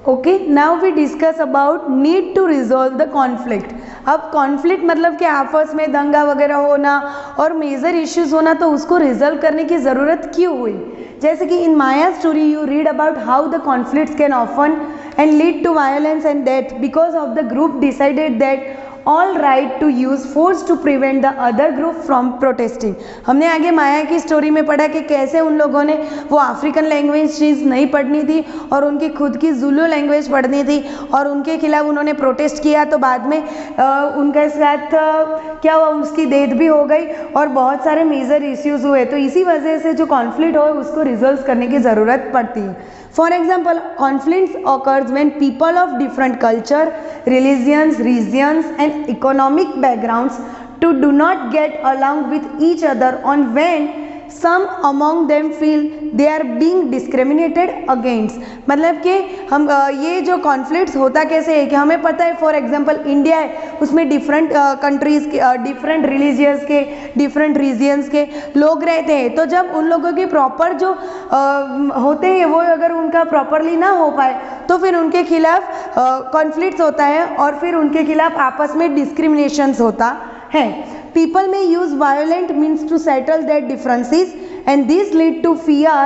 Okay, now we discuss about need to resolve the conflict. अब conflict मतलब कि आपस में दंगा वगैरह होना और मेजर इश्यूज होना, तो उसको रिजॉल्व करने की ज़रूरत क्यों हुई। जैसे कि in Maya story you read about how the conflicts can often end lead to violence and death because of the group decided that all right to use force to prevent the other group from protesting. हमने आगे माया की story में पढ़ा कि कैसे उन लोगों ने वो अफ्रीकन लैंग्वेज चीज़ नहीं पढ़नी थी और उनकी खुद की जुलू लैंग्वेज पढ़नी थी और उनके खिलाफ उन्होंने प्रोटेस्ट किया, तो बाद में उनके साथ क्या हुआ, उसकी डेथ भी हो गई और बहुत सारे मेजर इश्यूज हुए। तो इसी वजह से जो कॉन्फ्लिक्ट हो उसको रिजॉल्व करने की ज़रूरत पड़ती है। For example, conflicts occurs when people of different culture, religions, regions and economic backgrounds do not get along with each other on when some among them feel they are being discriminated against। मतलब कि हम ये जो conflicts होता कैसे है कि हमें पता है, फॉर एग्जांपल इंडिया है, उसमें डिफरेंट कंट्रीज़ के डिफरेंट रिलीजियस के डिफरेंट रीजियंस के लोग रहते हैं। तो जब उन लोगों के प्रॉपर जो होते हैं वो अगर उनका प्रॉपरली ना हो पाए तो फिर उनके खिलाफ कॉन्फ्लिक्ट्स होता है और फिर उनके खिलाफ आपस में डिस्क्रिमिनेशंस होता है। People may use violent means to settle their differences and this lead to fear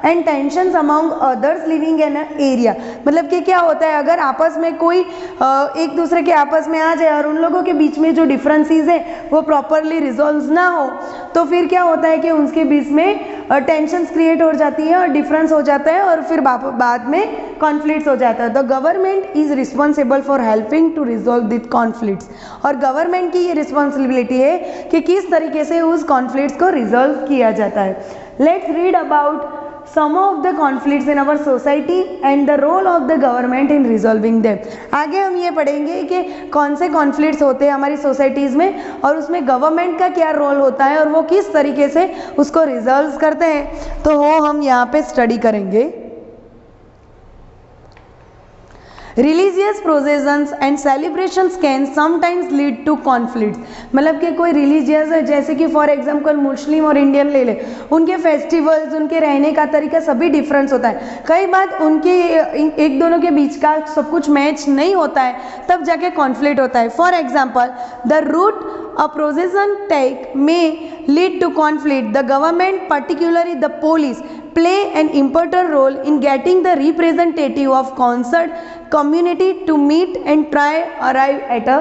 and tensions among others living in an area। मतलब कि क्या होता है, अगर आपस में कोई एक दूसरे के आपस में आ जाए और उन लोगों के बीच में जो डिफरेंसेस है वो प्रॉपरली रिजॉल्व ना हो, तो फिर क्या होता है कि उसके बीच में टेंशन्स क्रिएट हो जाती है और डिफरेंस हो जाता है और फिर बाद में कॉन्फ्लिक्ट्स हो जाता है। The government is responsible for helping to resolve this conflicts. और गवर्नमेंट की ये रिस्पॉन्सिबिलिटी है कि किस तरीके से उस कॉन्फ्लिक्ट्स को रिजॉल्व किया जाता है। Let's read about some of the conflicts in our society and the role of the government in resolving them। आगे हम ये पढ़ेंगे कि कौन से कॉन्फ्लिक्ट्स होते हैं हमारी सोसाइटीज़ में और उसमें गवर्नमेंट का क्या रोल होता है और वो किस तरीके से उसको रिजॉल्व करते हैं, तो वो हम यहाँ पे स्टडी करेंगे। Religious processions and celebrations can sometimes lead to conflicts. मतलब कि कोई रिलीजियस है, जैसे कि फॉर एग्जांपल मुस्लिम और इंडियन ले ले, उनके फेस्टिवल्स, उनके रहने का तरीका सभी डिफरेंस होता है। कई बार उनके एक दोनों के बीच का सब कुछ मैच नहीं होता है, तब जाके कॉन्फ्लिक्ट होता है। For example the route a procession take may lead to conflict. The government, particularly the police, play an important role in getting the representative of concerned community to meet and try arrive at a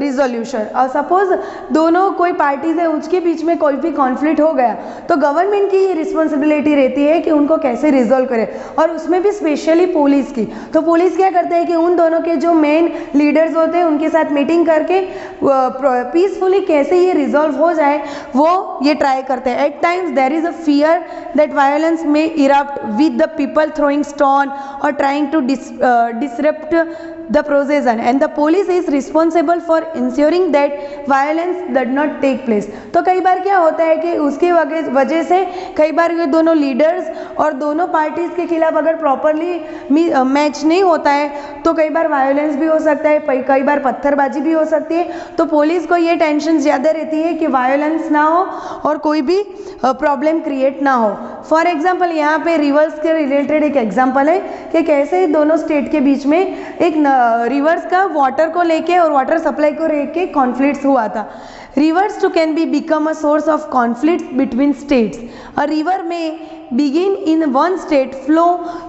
resolution। और suppose दोनों कोई parties है, उसके बीच में कोई भी conflict हो गया तो गवर्नमेंट की ये रिस्पॉन्सिबिलिटी रहती है कि उनको कैसे रिजॉल्व करे, और उसमें भी स्पेशली पुलिस की। तो पुलिस क्या करते हैं कि उन दोनों के जो मेन लीडर्स होते हैं उनके साथ मीटिंग करके पीसफुली कैसे ये रिजॉल्व हो जाए वो ये ट्राई करते हैं। At times there is a fear that violence may erupt with the people throwing stone और trying to disrupt the procession and the police is responsible for ensuring that violence does not take place। तो कई बार क्या होता है कि उसके वजह से कई बार ये दोनों लीडर्स और दोनों पार्टीज के खिलाफ अगर प्रॉपरली मैच नहीं होता है तो कई बार वायलेंस भी हो सकता है, कई बार पत्थरबाजी भी हो सकती है। तो पुलिस को ये टेंशन ज़्यादा रहती है कि वायलेंस ना हो और कोई भी प्रॉब्लम क्रिएट ना हो। फॉर एग्जाम्पल यहाँ पे रिवर्स के रिलेटेड एक एग्जाम्पल है कि कैसे दोनों स्टेट के बीच में एक रिवर्स का वाटर को लेके और वाटर सप्लाई को लेके कॉन्फ्लिक्ट्स हुआ था। Rivers too can become a source of conflicts between states. A river may begin in one state, flow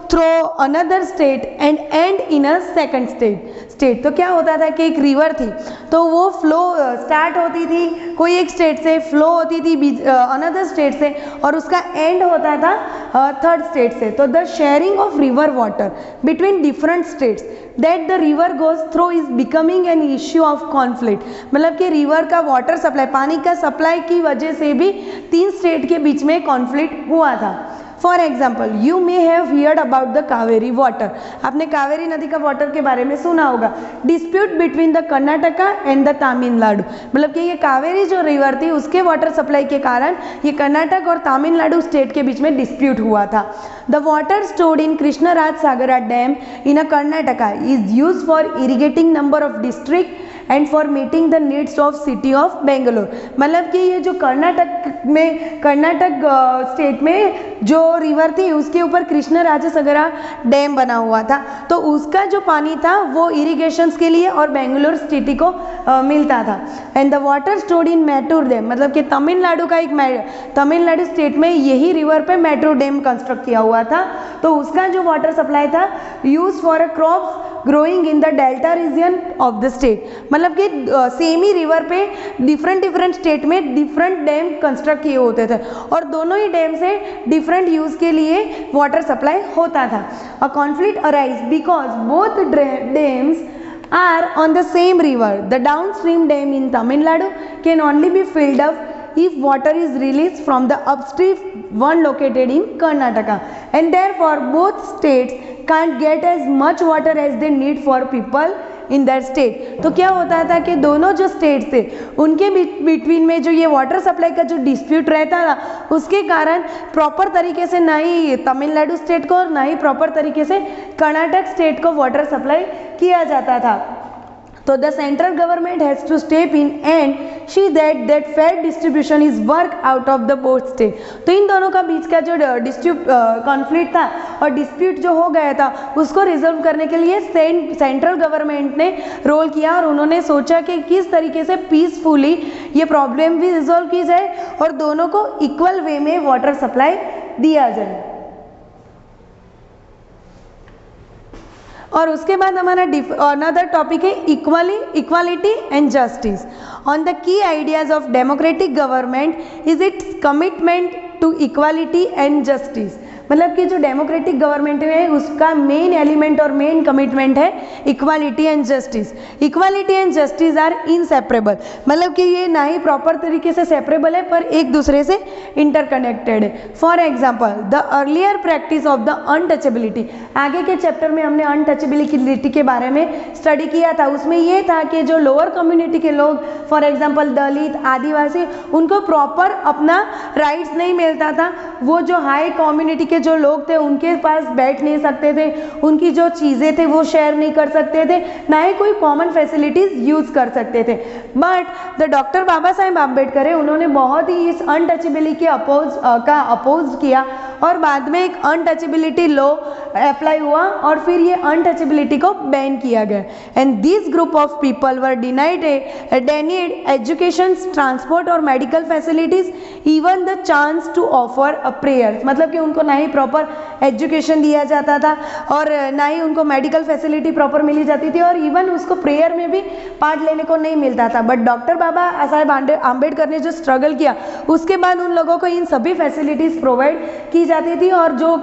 through another state and end in a second state। तो क्या होता था कि एक रिवर थी तो वो फ्लो स्टार्ट होती थी कोई एक स्टेट से, फ्लो होती थी अनदर स्टेट से और उसका एंड होता था थर्ड स्टेट से। तो the sharing of river water between different states that the river goes through is becoming an issue of conflict. मतलब कि रिवर का वाटर सप्लाई, पानी का सप्लाई की वजह से भी तीन स्टेट के बीच में कॉन्फ्लिक्ट हुआ था। For example you may have heard about the Kaveri water. आपने कावेरी नदी का वाटर के बारे में सुना होगा। Dispute between the Karnataka and the Tamil Nadu. मतलब कि ये कावेरी जो रिवर थी उसके वाटर सप्लाई के कारण ये कर्नाटक और तमिलनाडु स्टेट के बीच में डिस्प्यूट हुआ था। The water stored in Krishnaraja Sagara dam in a Karnataka is use for irrigating number of district and for meeting the needs of city of Bangalore. मतलब कि ये जो कर्नाटक स्टेट में जो रिवर थी उसके ऊपर कृष्णराजसागरा डैम बना हुआ था, तो उसका जो पानी था वो इरिगेशंस के लिए और बेंगलुरु सिटी को मिलता था. And the water stored in Mettur dam, मतलब कि तमिलनाडु का तमिलनाडु स्टेट में यही रिवर पे मैटूर डैम कंस्ट्रक्ट किया हुआ था, तो उसका जो वाटर सप्लाई था use for a crops growing in the delta region of the state. मतलब कि सेम ही रिवर पे डिफरेंट स्टेट में डिफरेंट डैम कंस्ट्रक्ट किए होते थे और दोनों ही डैम से डिफरेंट यूज के लिए वाटर सप्लाई होता था. A conflict arise because both dams are on the same river. The downstream dam in Tamil Nadu can only be filled up if water is released from the upstream one located in Karnataka, and therefore both states can't get as much water as they need for people in that state. तो क्या होता था कि दोनों जो state थे उनके between में जो ये वाटर सप्लाई का जो डिस्प्यूट रहता था उसके कारण प्रॉपर तरीके से ना ही तमिलनाडु स्टेट को और ना ही प्रॉपर तरीके से कर्नाटक स्टेट को वाटर सप्लाई किया जाता था. तो the central government has to step in and see that fair distribution is work out of the both state. तो इन दोनों का बीच का जो कॉन्फ्लिक्ट था और डिस्प्यूट जो हो गया था उसको रिजोल्व करने के लिए सेंट्रल गवर्नमेंट ने रोल किया और उन्होंने सोचा कि किस तरीके से पीसफुली ये प्रॉब्लम भी रिजोल्व की जाए और दोनों को इक्वल वे में वाटर सप्लाई दिया जाए. और उसके बाद हमारा अनदर टॉपिक है equality and justice. On the key ideas of democratic government is its commitment to equality and justice. मतलब कि जो डेमोक्रेटिक गवर्नमेंट है उसका मेन एलिमेंट और मेन कमिटमेंट है equality and justice. Equality and justice are inseparable, मतलब कि ये ना ही प्रॉपर तरीके से सेपरेबल है पर एक दूसरे से इंटरकनेक्टेड है. For example the earlier practice of the untouchability. आगे के चैप्टर में हमने अनटचेबिलिटी के बारे में स्टडी किया था. उसमें ये था कि जो लोअर कम्युनिटी के लोग फॉर एग्जाम्पल दलित आदिवासी उनको प्रॉपर अपना राइट्स नहीं मिलता था. वो जो हाई कम्युनिटी के जो लोग थे उनके पास बैठ नहीं सकते थे, उनकी जो चीज़ें थे वो शेयर नहीं कर सकते थे, ना ही कोई कॉमन फैसिलिटीज यूज कर सकते थे. But the doctor Baba Saheb Ambedkar है उन्होंने बहुत ही इस अनटचेबिलिटी के अपोज किया और बाद में एक अनटचेबिलिटी लॉ अप्लाई हुआ और फिर ये अनटचेबिलिटी को बैन किया गया. And this group of people were denied education, transport और medical facilities, even the chance to offer a prayer. मतलब कि उनको ना ही प्रॉपर एजुकेशन दिया जाता था और ना ही उनको मेडिकल फैसिलिटी प्रॉपर मिली जाती थी और इवन उसको प्रेयर में भी पार्ट लेने को नहीं मिलता था. बट डॉक्टर बाबा साहेब आम्बेडकर ने जो स्ट्रगल किया उसके बाद उन लोगों को इन सभी फैसिलिटीज़ प्रोवाइड की जाती थी और जो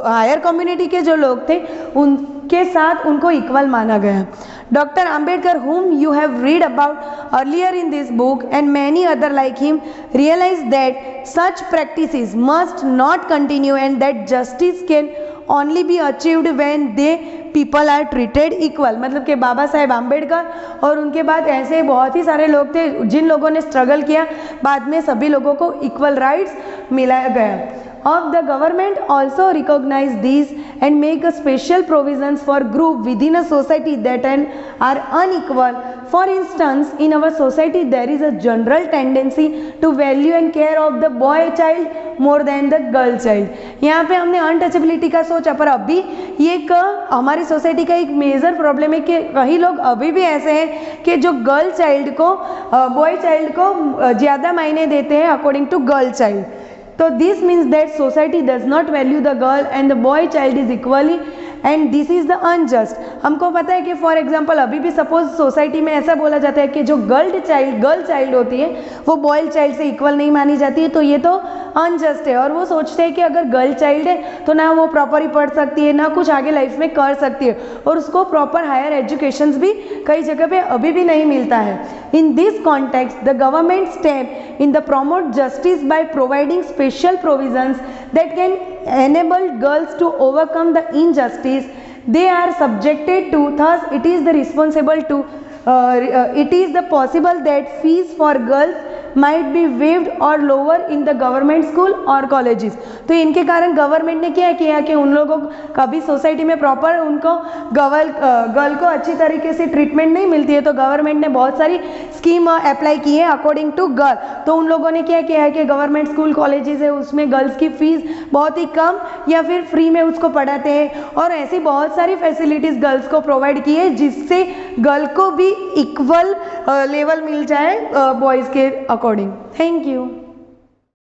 हायर कम्युनिटी के जो लोग थे उनके साथ उनको इक्वल माना गया. Dr. Ambedkar, whom you have read about earlier in this book, and many other like him, realized that such practices must not continue and that justice can only be achieved when they people are treated equal. मतलब कि बाबा साहेब आम्बेडकर और उनके बाद ऐसे बहुत ही सारे लोग थे जिन लोगों ने स्ट्रगल किया, बाद में सभी लोगों को इक्वल राइट्स मिलाया गया. Of the government also recognize these and make a special provisions for group within a society that are unequal. For instance, in our society there is a general tendency to value and care of the boy child more than the girl child. यहाँ पे हमने untouchability का सोचा पर अभी ये हमारी society का एक मेजर प्रॉब्लम है कि कई लोग अभी भी ऐसे हैं कि जो गर्ल चाइल्ड को बॉय चाइल्ड को ज़्यादा मायने देते हैं according to girl child. So this means that society does not value the girl and the boy child is equally and this is the unjust. हमको पता है कि फॉर एग्जाम्पल अभी भी सपोज सोसाइटी में ऐसा बोला जाता है कि जो गर्ल चाइल्ड होती है वो बॉय चाइल्ड से इक्वल नहीं मानी जाती है, तो ये तो अनजस्ट है. और वो सोचते हैं कि अगर गर्ल चाइल्ड है तो ना वो प्रॉपर ही पढ़ सकती है ना कुछ आगे लाइफ में कर सकती है और उसको प्रॉपर हायर एजुकेशन भी कई जगह पे अभी भी नहीं मिलता है. In this context the government step in the promote justice by providing special provisions that can enable girls to overcome the injustice they are subjected to. Thus it is the responsible to it is the possible that fees for girls might be waived और lower in the government school और colleges. तो इनके कारण government ने क्या किया कि उन लोगों को कभी सोसाइटी में प्रॉपर उनको गर्ल को अच्छी तरीके से ट्रीटमेंट नहीं मिलती है, तो गवर्नमेंट ने बहुत सारी स्कीम अप्लाई की है अकॉर्डिंग टू गर्ल। तो उन लोगों ने क्या किया है कि गवर्नमेंट स्कूल कॉलेजेस है उसमें गर्ल्स की फीस बहुत ही कम या फिर फ्री में उसको पढ़ाते हैं, और ऐसी बहुत सारी फैसिलिटीज़ गर्ल्स को प्रोवाइड की है जिससे गर्ल को भी इक्वल लेवल मिल जाए बॉयज़ के अकॉर्डिंग। Thank you.